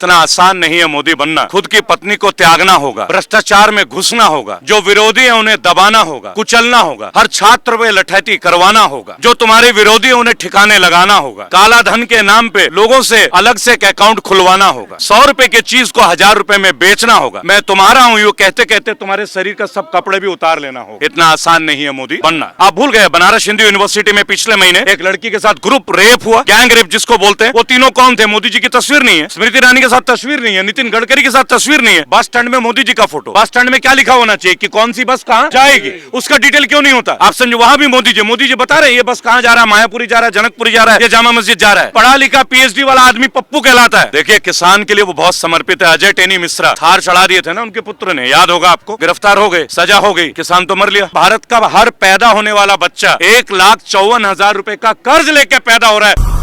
इतना आसान नहीं है मोदी बनना। खुद की पत्नी को त्यागना होगा, भ्रष्टाचार में घुसना होगा, जो विरोधी है उन्हें दबाना होगा, कुचलना होगा, हर छात्र पे लठैती करवाना होगा, जो तुम्हारे विरोधी है उन्हें ठिकाने लगाना होगा, काला धन के नाम पे लोगों से अलग से एक अकाउंट खुलवाना होगा, 100 रुपए की चीज को 1000 रुपए में बेचना होगा। मैं तुम्हारा हूँ यूँ कहते कहते तुम्हारे शरीर का सब कपड़े भी उतार लेना होगा। इतना आसान नहीं है मोदी बनना। आप भूल गए बनारस हिंदू यूनिवर्सिटी में पिछले महीने एक लड़की के साथ ग्रुप रेप हुआ, गैंग रेप जिसको बोलते हैं। वो तीनों कौन थे? मोदी जी की तस्वीर नहीं है, स्मृति ईरानी के साथ तस्वीर नहीं है, नितिन गडकरी के साथ तस्वीर नहीं है, बस स्टैंड में मोदी जी का फोटो। बस स्टैंड में क्या लिखा होना चाहिए कि कौन सी बस कहाँ जाएगी, उसका डिटेल क्यों नहीं होता? आप समझो, वहां भी मोदी जी बता रहे हैं ये बस कहाँ जा रहा है, मायापुरी जा रहा है, जनकपुरी जा रहा है, ये जामा मस्जिद जा रहा है। पढ़ा लिखा पीएचडी वाला आदमी पप्पू कहलाता है। देखिए किसान के लिए वो बहुत समर्पित है। अजय टेनी मिश्रा थार चढ़ा दिए थे ना उनके पुत्र ने, याद होगा आपको, गिरफ्तार हो गए, सजा हो गई, किसान तो मर लिया। भारत का हर पैदा होने वाला बच्चा 1,54,000 रुपए का कर्ज लेके पैदा हो रहा है।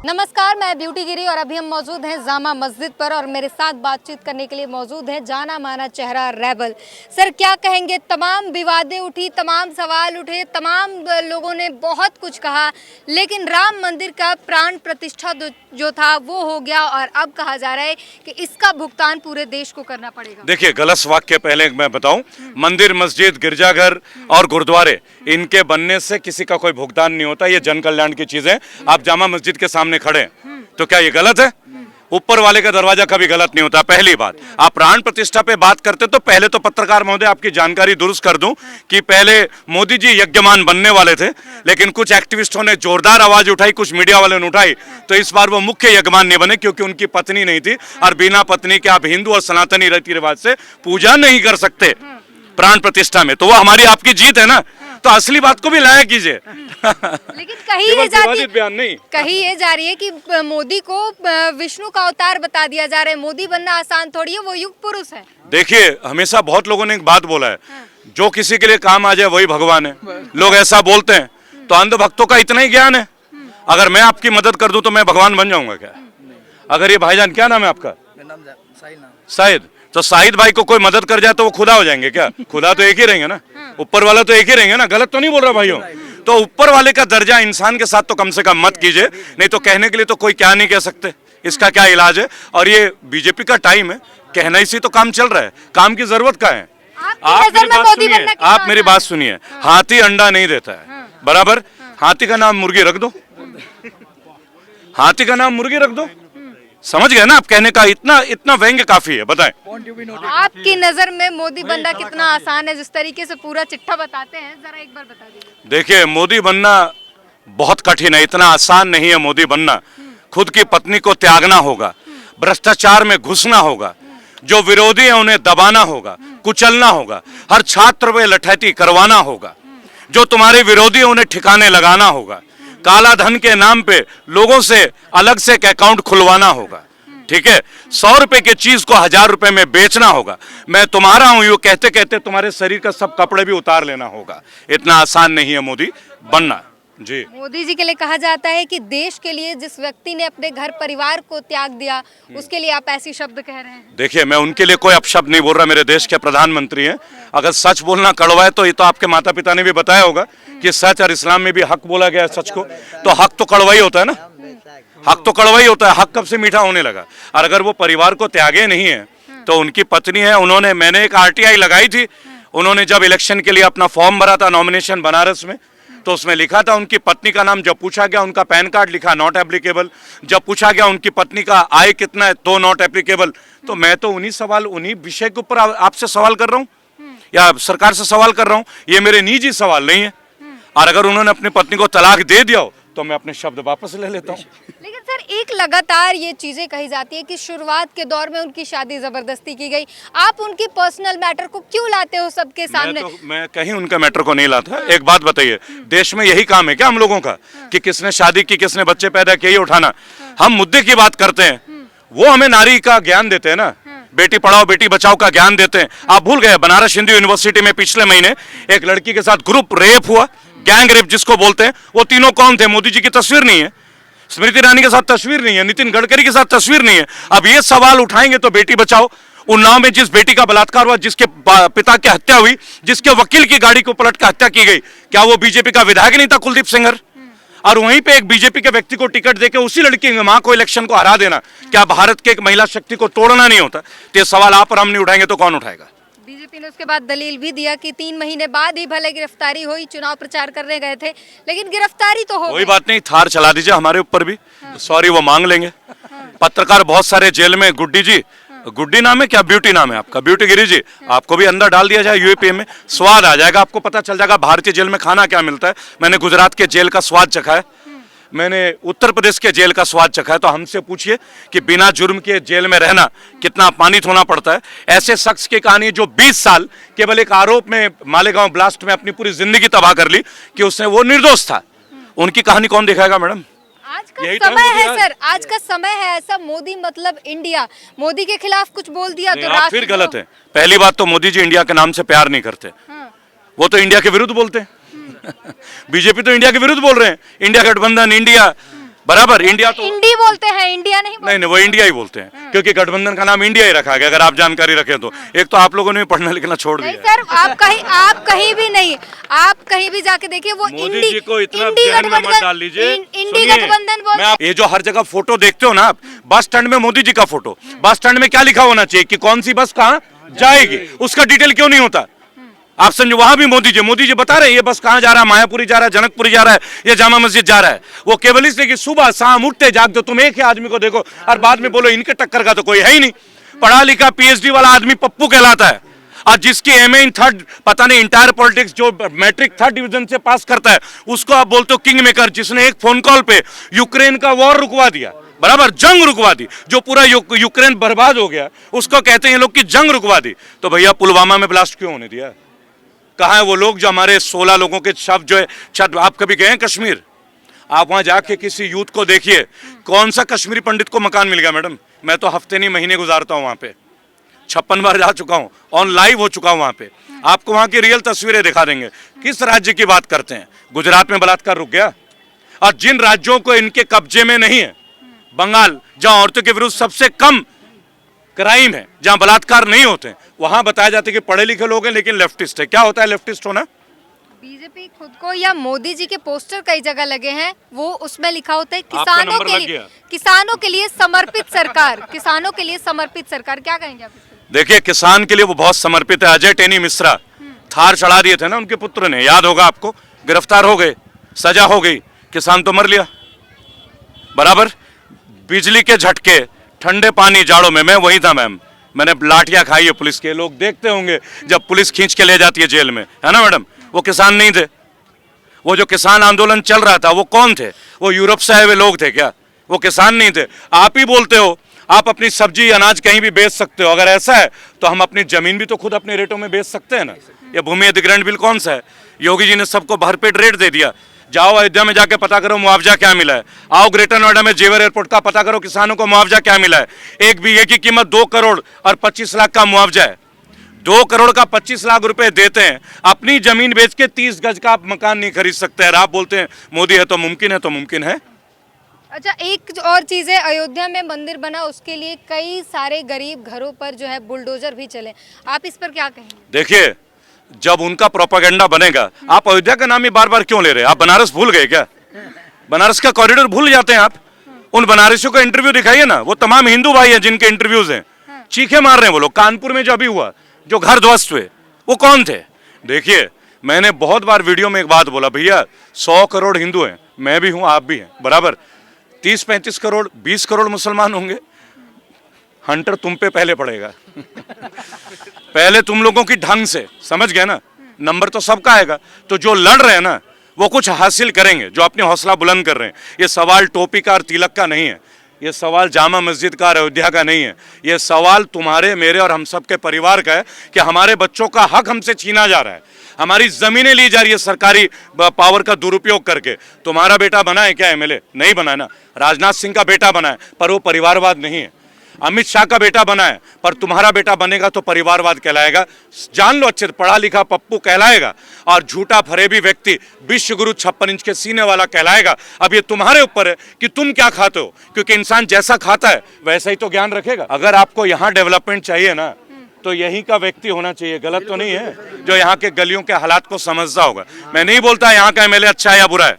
नमस्कार, मैं ब्यूटी गिरी और अभी हम मौजूद हैं जामा मस्जिद पर और मेरे साथ बातचीत करने के लिए मौजूद है जाना माना चेहरा रेबल। सर क्या कहेंगे? तमाम विवादें उठी, तमाम सवाल उठे, तमाम लोगों ने बहुत कुछ कहा, लेकिन राम मंदिर का प्राण प्रतिष्ठा जो था वो हो गया और अब कहा जा रहा है कि इसका भुगतान पूरे देश को करना पड़ेगा। देखिए गलत वाक्य पहले मैं बताऊं, मंदिर, मस्जिद, गिरजाघर और गुरुद्वारे इनके बनने से किसी का कोई भुगतान नहीं होता। ये जन कल्याण की चीजें। आप जामा मस्जिद के सामने खड़े तो क्या ये गलत है? ऊपर वाले का दरवाजा कभी गलत नहीं होता। पहली बात, आप प्राण प्रतिष्ठा पे बात करते तो पहले तो पत्रकार महोदय आपकी जानकारी दुरुस्त कर दूं कि पहले मोदी जी यज्ञमान बनने वाले थे, लेकिन कुछ एक्टिविस्टों ने जोरदार आवाज उठाई, कुछ मीडिया वालों ने उठाई, तो इस बार वो मुख्य यज्ञमान नहीं बने क्योंकि उनकी पत्नी नहीं थी और बिना पत्नी के आप हिंदू और सनातनी रीति रिवाज से पूजा नहीं कर सकते प्राण प्रतिष्ठा में। तो वो हमारी आपकी जीत है ना, तो असली बात को भी लाया कीजिए। लेकिन कहीं ये जा रही है कि मोदी को विष्णु का अवतार बता दिया जा रहा है। मोदी बनना आसान थोड़ी है, वो युग पुरुष है। देखिए हमेशा बहुत लोगों ने एक बात बोला है, जो किसी के लिए काम आ जाए वही भगवान है। लोग ऐसा बोलते हैं, तो अंधभक्तों का इतना ही ज्ञान है। अगर मैं आपकी मदद कर दूं तो मैं भगवान बन जाऊंगा क्या? अगर ये भाईजान, क्या नाम है आपका? शाहिद। तो शाहिद भाई को कोई मदद कर जाए तो वो खुदा हो जाएंगे क्या? खुदा तो एक ही रहेंगे ना, ऊपर वाला तो एक ही रहेंगे ना। गलत तो नहीं बोल रहा भाइयों? तो ऊपर वाले का दर्जा इंसान के साथ तो कम से कम मत कीजिए, नहीं तो कहने के लिए तो कोई क्या नहीं कह सकते। इसका क्या इलाज है? और ये बीजेपी का टाइम है, कहना इसी तो काम चल रहा है। काम की जरूरत क्या है? आप मेरी बात सुनिए, हाथी अंडा नहीं देता है, बराबर? हाथी का नाम मुर्गी रख दो, हाथी का नाम मुर्गी रख दो। समझ गए ना आप? कहने का इतना व्यंग्य काफी है। बताएं आपकी नजर में मोदी बनना कितना आसान है? जिस तरीके से पूरा चिट्ठा बताते हैं, जरा एक बार बता दीजिए। देखिए मोदी बनना बहुत कठिन है, इतना आसान नहीं है मोदी बनना। खुद की पत्नी को त्यागना होगा, भ्रष्टाचार में घुसना होगा, जो विरोधी है उन्हें दबाना होगा, कुचलना होगा, हर छात्र पे लठैती करवाना होगा, जो तुम्हारे विरोधी है उन्हें ठिकाने लगाना होगा, काला धन के नाम पे लोगों से अलग से एक अकाउंट खुलवाना होगा, ठीक है? 100 रुपए की चीज को 1000 रुपए में बेचना होगा। मैं तुम्हारा हूं यूँ कहते कहते तुम्हारे शरीर का सब कपड़े भी उतार लेना होगा। इतना आसान नहीं है मोदी बनना। जी, मोदी जी के लिए कहा जाता है कि देश के लिए जिस व्यक्ति ने अपने घर परिवार को त्याग दिया, उसके लिए आप ऐसी शब्द कह रहे हैं। देखिए मैं उनके लिए कोई अपशब्द नहीं बोल रहा, मेरे देश के प्रधानमंत्री हैं। अगर सच बोलना कड़वा है तो ये तो आपके माता पिता ने भी बताया होगा कि सच, और इस्लाम में भी हक बोला गया है सच को, तो हक तो कड़वा ही होता है ना, हक तो कड़वा ही होता है। हक कब से मीठा होने लगा? और अगर वो परिवार को त्यागे नहीं है तो उनकी पत्नी है, उन्होंने, मैंने एक RTI लगाई थी, उन्होंने जब इलेक्शन के लिए अपना फॉर्म भरा था नॉमिनेशन बनारस में, तो उसमें लिखा था उनकी पत्नी का नाम। जब पूछा गया उनका पैन कार्ड लिखा नॉट एप्लीकेबल। जब पूछा गया उनकी पत्नी का आय कितना है तो नॉट एप्लीकेबल। तो मैं तो उन्हीं विषय के ऊपर आपसे सवाल कर रहा हूँ या सरकार से सवाल कर रहा हूँ, ये मेरे निजी सवाल नहीं है। और अगर उन्होंने अपनी पत्नी को तलाक दे दिया हो तो मैं अपने शब्द वापस ले लेता हूँ। लेकिन सर एक लगातार ये चीजें कही जाती है कि शुरुआत के दौर में उनकी शादी जबरदस्ती की गई। आप उनकी पर्सनल मैटर को क्यों लाते हो सबके सामने? मैं कहीं उनका मैटर को नहीं लाता। एक बात बताइए, देश में यही काम है क्या हम लोगों का कि किसने शादी की, किसने बच्चे पैदा किए, उठाना? हम मुद्दे की बात करते हैं, वो हमें नारी का ज्ञान देते हैं ना, बेटी पढ़ाओ बेटी बचाओ का ज्ञान देते हैं। आप भूल गए बनारस हिंदू यूनिवर्सिटी में पिछले महीने एक लड़की के साथ ग्रुप रेप हुआ, गैंग रेप जिसको बोलते हैं। वो तीनों कौन थे? मोदी जी की तस्वीर नहीं है, स्मृति ईरानी के साथ तस्वीर नहीं है, नितिन गडकरी के साथ तस्वीर नहीं है। अब ये सवाल उठाएंगे तो बेटी बचाओ, उन्नाव में जिस बेटी का बलात्कार हुआ, जिसके पिता की हत्या हुई, जिसके वकील की गाड़ी को पलट कर हत्या की गई, क्या वो बीजेपी का विधायक नहीं था कुलदीप सेंगर? और वहीं पे एक बीजेपी के व्यक्ति को टिकट देके उसी लड़की की मां को इलेक्शन को हरा देना, क्या भारत के एक महिला शक्ति को तोड़ना नहीं होता? तो ये सवाल आप और हम नहीं उठाएंगे तो कौन उठाएगा? बीजेपी ने उसके बाद दलील भी दिया कि 3 महीने बाद ही भले गिरफ्तारी हुई, चुनाव प्रचार करने गए थे, लेकिन गिरफ्तारी तो हो कोई गई। बात नहीं, थार चला दीजिए हमारे ऊपर भी, सॉरी वो मांग लेंगे। पत्रकार बहुत सारे जेल में, गुड्डी जी, गुड्डी नाम है क्या, ब्यूटी नाम है आपका, ब्यूटी गिरी जी, आपको भी अंदर डाल दिया जाए यूएपी में, स्वाद आ जाएगा, आपको पता चल जाएगा भारतीय जेल में खाना क्या मिलता है। मैंने गुजरात के जेल का स्वाद चखा है, मैंने उत्तर प्रदेश के जेल का स्वाद चखा है, तो हमसे पूछिए कि बिना जुर्म के जेल में रहना कितना अपमानित होना पड़ता है। ऐसे शख्स की कहानी जो 20 साल केवल एक आरोप में मालेगांव ब्लास्ट में अपनी पूरी जिंदगी तबाह कर ली कि उसने, वो निर्दोष था, उनकी कहानी कौन दिखाएगा मैडम? आज का समय है सर, आज का समय है ऐसा, मोदी मतलब इंडिया, मोदी के खिलाफ कुछ बोल दिया तो आप फिर गलत है। पहली बात तो मोदी जी इंडिया के नाम से प्यार नहीं करते, वो तो इंडिया के विरुद्ध बोलते हैं। बीजेपी तो इंडिया के विरुद्ध बोल रहे हैं, इंडिया गठबंधन, इंडिया बराबर, इंडिया तो इंडी बोलते हैं, इंडिया नहीं बोलते। नहीं, वो इंडिया ही बोलते हैं, क्योंकि गठबंधन का नाम इंडिया ही रखा गया, अगर आप जानकारी रखें तो। एक तो आप लोगों ने पढ़ना लिखना छोड़ नहीं दिया सर, आप कहीं भी नहीं, आप कहीं भी जाके देखिए, वो मोदी जी को इतना इंडी जहन में मत गठबंधन, डाल लीजिए। इंडी सुनिए, गठबंधन बोल, मैं ये जो हर जगह फोटो देखते हो ना आप, बस स्टैंड में मोदी जी का फोटो, बस स्टैंड में क्या लिखा होना चाहिए कि कौन सी बस कहाँ जाएगी, उसका डिटेल क्यों नहीं होता? आप समझो, वहां भी मोदी जी बता रहे हैं ये बस कहां जा रहा है, मायापुरी जा रहा है, जनकपुरी जा रहा है, ये जामा मस्जिद जा रहा है। वो केवल इसलिए कि सुबह शाम उठते जागते तुम एक ही आदमी को देखो और बाद में बोलो इनके टक्कर का तो कोई है ही नहीं। पढ़ा लिखा पीएचडी वाला आदमी पप्पू कहलाता है, और जिसकी एमए इन थर्ड, पता नहीं इंटायर पॉलिटिक्स, जो मैट्रिक 3rd डिवीजन से पास करता है उसको आप बोलते हो किंग मेकर, जिसने एक फोन कॉल पे यूक्रेन का वॉर रुकवा दिया, बराबर, जंग रुकवा दी, जो पूरा यूक्रेन बर्बाद हो गया उसको कहते हैं ये लोग की जंग रुकवा दी। तो भैया पुलवामा में ब्लास्ट क्यों होने दिया? कहाँ है वो लोग जो हमारे 16 लोगों के शव जो है छत? आप कभी गए हैं कश्मीर? आप वहां जाके किसी यूथ को देखिए, कौन सा कश्मीरी पंडित को मकान मिल गया मैडम? मैं तो हफ्ते नहीं महीने गुजारता हूँ वहां पे, 56 बार जा चुका हूँ, ऑन लाइव हो चुका हूँ वहां पे, आपको वहां की रियल तस्वीरें दिखा देंगे। किस राज्य की बात करते हैं? गुजरात में बलात्कार रुक गया, और जिन राज्यों को इनके कब्जे में नहीं है, बंगाल जहां औरतों के विरुद्ध सबसे कम क्राइम है, जहां बलात्कार नहीं होते, वहां बताया जाता है कि पढ़े लिखे लोग हैं लेकिन लेफ्टिस्ट है। क्या होता है लेफ्टिस्ट होना? बीजेपी खुद को, या मोदी जी के पोस्टर कई जगह लगे हैं, वो उसमें लिखा होता है आपका नंबर लग गया। किसानों के लिए समर्पित सरकार, किसानों के लिए समर्पित सरकार, क्या कहेंगे आप इस पे? देखिए, किसान के लिए वो बहुत समर्पित है। अजय टेनी मिश्रा थार चढ़ा दिए थे ना उनके पुत्र ने, याद होगा आपको, गिरफ्तार हो गए, सजा हो गई, किसान तो मर लिया, बराबर। बिजली के झटके, ठंडे पानी जाड़ों में, मैं वही था मैम, मैंने लाठियां खाई है पुलिस के। लोग देखते होंगे जब पुलिस खींच के ले जाती है जेल में, है ना मैडम? वो किसान नहीं थे, वो जो किसान आंदोलन चल रहा था वो कौन थे? वो यूरोप से आए हुए लोग थे क्या? वो किसान नहीं थे। आप ही बोलते हो आप अपनी सब्जी अनाज कहीं भी बेच सकते हो, अगर ऐसा है तो हम अपनी जमीन भी तो खुद अपने रेटों में बेच सकते हैं ना। ये भूमि अधिग्रहण बिल कौन सा है? योगी जी ने सबको भरपेट रेट दे दिया। जाओ अयोध्या में जाके पता करो मुआवजा क्या मिला है, आओ ग्रेटर नोएडा में जेवर एयरपोर्ट का पता करो किसानों को मुआवजा क्या मिला है। एक बीघे की कीमत 2 करोड़ और 25 लाख का मुआवजा है। 2 करोड़ का 25 लाख रुपए देते हैं, अपनी जमीन बेच के 30 गज का आप मकान नहीं खरीद सकते। और आप बोलते हैं मोदी है तो मुमकिन है, तो मुमकिन है। अच्छा, एक और चीज़ है, अयोध्या में मंदिर बना, उसके लिए कई सारे गरीब घरों पर जो है बुलडोजर भी चले, आप इस पर क्या कहेंगे? देखिए, जब उनका प्रोपेगेंडा बनेगा, आप अयोध्या का नाम ही बार बार क्यों ले रहे हैं? आप बनारस भूल गए क्या? बनारस का कॉरिडोर भूल जाते हैं आप? उन बनारसियों को इंटरव्यू दिखाइए ना, वो तमाम हिंदू भाई हैं जिनके इंटरव्यूज हैं, चीखे मार रहे हैं वो लोग। कानपुर में जो अभी हुआ, जो घर ध्वस्त हुए, वो कौन थे? देखिए, मैंने बहुत बार वीडियो में एक बात बोला, भैया 100 करोड़ हिंदू हैं, मैं भी हूं, आप भी हैं, बराबर। 30-35 करोड़ 20 करोड़ मुसलमान होंगे, हंटर तुम पे पहले पड़ेगा। पहले तुम लोगों की ढंग से, समझ गए ना? नंबर तो सबका आएगा। तो जो लड़ रहे हैं ना, वो कुछ हासिल करेंगे, जो अपनी हौसला बुलंद कर रहे हैं। ये सवाल टोपी का और तिलक का नहीं है, ये सवाल जामा मस्जिद का और अयोध्या का नहीं है, ये सवाल तुम्हारे, मेरे और हम सब के परिवार का है कि हमारे बच्चों का हक हमसे छीना जा रहा है, हमारी जमीनें ली जा रही है सरकारी पावर का दुरुपयोग करके। तुम्हारा बेटा बना है क्या एमएलए? नहीं बना ना। राजनाथ सिंह का बेटा बना है, पर वो परिवारवाद नहीं है। अमित शाह का बेटा बना है, पर तुम्हारा बेटा बनेगा तो परिवारवाद कहलाएगा। जान लो अच्छे, पढ़ा लिखा पप्पू कहलाएगा, और झूठा फरेबी व्यक्ति विश्व गुरु 56 इंच के सीने वाला कहलाएगा। अब ये तुम्हारे ऊपर है कि तुम क्या खाते हो, क्योंकि इंसान जैसा खाता है वैसा ही तो ज्ञान रखेगा। अगर आपको यहाँ डेवलपमेंट चाहिए ना, तो यहीं का व्यक्ति होना चाहिए, गलत तो नहीं है, जो यहाँ के गलियों के हालात को समझता होगा। मैं नहीं बोलता यहाँ का एमएलए अच्छा है या बुरा है,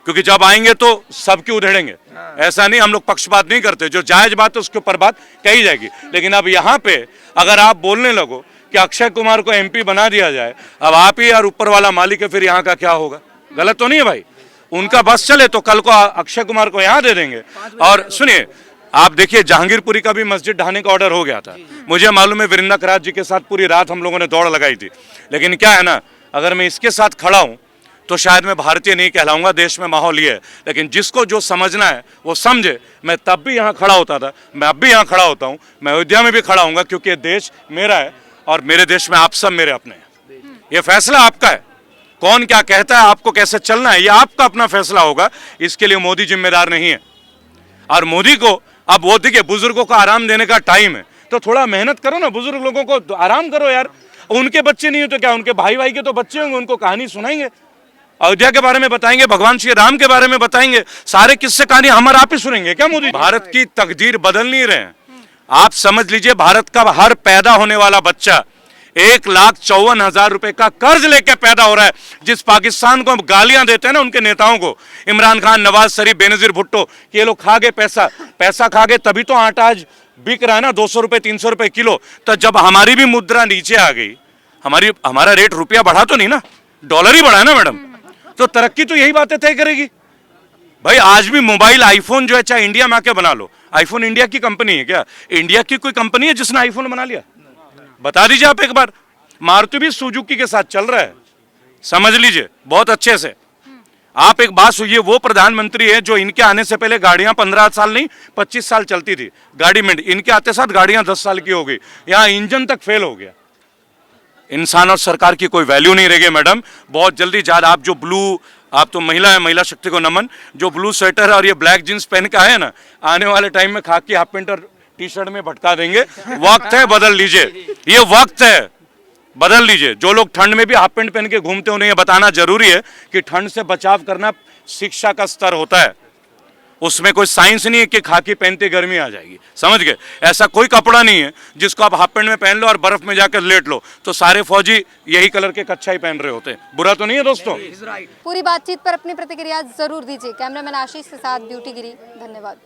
क्योंकि जब आएंगे तो सबकी उधेड़ेंगे। ऐसा नहीं, हम लोग पक्षपात नहीं करते, जो जायज बात है उसके ऊपर बात कही जाएगी। लेकिन अब यहाँ पे अगर आप बोलने लगो कि अक्षय कुमार को एमपी बना दिया जाए, अब आप ही यार ऊपर वाला मालिक है, फिर यहाँ का क्या होगा? गलत तो नहीं है भाई? उनका बस चले तो कल को अक्षय कुमार को यहाँ दे देंगे। और सुनिए, आप देखिए जहांगीरपुरी का भी मस्जिद ढाने का ऑर्डर हो गया था। मुझे मालूम है वीरेंद्र खराज जी के साथ पूरी रात हम लोगों ने दौड़ लगाई थी। लेकिन क्या है ना, अगर मैं इसके साथ खड़ा हूं तो शायद मैं भारतीय नहीं कहलाऊंगा, देश में माहौल ये है। लेकिन जिसको जो समझना है वो समझे। मैं तब भी यहाँ खड़ा होता था, मैं अब भी यहाँ खड़ा होता हूँ, मैं अयोध्या में भी खड़ा हूँगा, क्योंकि ये देश मेरा है और मेरे देश में आप सब मेरे अपने हैं। ये फैसला आपका है, कौन क्या कहता है, आपको कैसे चलना है, ये आपका अपना फैसला होगा। इसके लिए मोदी जिम्मेदार नहीं है। और मोदी को अब वो देखिए, बुजुर्गों को आराम देने का टाइम है, तो थोड़ा मेहनत करो ना, बुजुर्ग लोगों को आराम करो यार। उनके बच्चे नहीं हो तो क्या, उनके भाई के तो बच्चे होंगे, उनको कहानी सुनाएंगे, अयोध्या के बारे में बताएंगे, भगवान श्री राम के बारे में बताएंगे, सारे किस्से कहानी हम और आप ही सुनेंगे क्या मोदी? भारत की तकदीर बदल नहीं रहे हैं। आप समझ लीजिए, भारत का हर पैदा होने वाला बच्चा 1,54,000 रुपए का कर्ज लेके पैदा हो रहा है। जिस पाकिस्तान को हम गालियां देते हैं ना, उनके नेताओं को, इमरान खान, नवाज शरीफ, बेनजीर भुट्टो, कि ये लोग खा गए पैसा खा गए, तभी तो आटा आज बिक रहा है ना 200 रुपए 300 रुपए किलो। तो जब हमारी भी मुद्रा नीचे आ गई, हमारा रेट रुपया बढ़ा तो नहीं ना, डॉलर ही बढ़ा है ना मैडम, तो तरक्की तो यही बातें तय करेगी भाई। आज भी मोबाइल आईफोन जो है, चाहे इंडिया में आके बना लो, आईफोन इंडिया की कंपनी है क्या? इंडिया की कोई कंपनी है जिसने आईफोन बना लिया? बता दीजिए आप एक बार। मारुति भी सुजुकी के साथ चल रहा है, समझ लीजिए बहुत अच्छे से। आप एक बात सुनिए, वो प्रधानमंत्री है जो इनके आने से पहले गाड़ियां 15 साल नहीं 25 साल चलती थी गाड़ी में, इनके आते साथ गाड़ियां 10 साल की हो गई, यहाँ इंजन तक फेल हो गया। इंसान और सरकार की कोई वैल्यू नहीं रह गई मैडम। बहुत जल्दी जाद आप जो ब्लू, आप तो महिला है, महिला शक्ति को नमन, जो ब्लू स्वेटर और ये ब्लैक जींस पहन के आए ना, आने वाले टाइम में खाकी हाफ पेंट और टी शर्ट में भटका देंगे। वक्त है, बदल लीजिए, ये वक्त है, बदल लीजिए। जो लोग ठंड में भी हाफ पेंट पहन के घूमते हैं, उन्हें ये बताना जरूरी है कि ठंड से बचाव करना शिक्षा का स्तर होता है, उसमें कोई साइंस नहीं है कि खाकी पहनते गर्मी आ जाएगी, समझ गए? ऐसा कोई कपड़ा नहीं है जिसको आप हाफ पेंट में पहन लो और बर्फ में जाकर लेट लो तो सारे फौजी यही कलर के कच्छा ही पहन रहे होते हैं। बुरा तो नहीं है दोस्तों? पूरी बातचीत पर अपनी प्रतिक्रिया जरूर दीजिए। कैमरामैन आशीष के साथ ब्यूटी गिरी, धन्यवाद।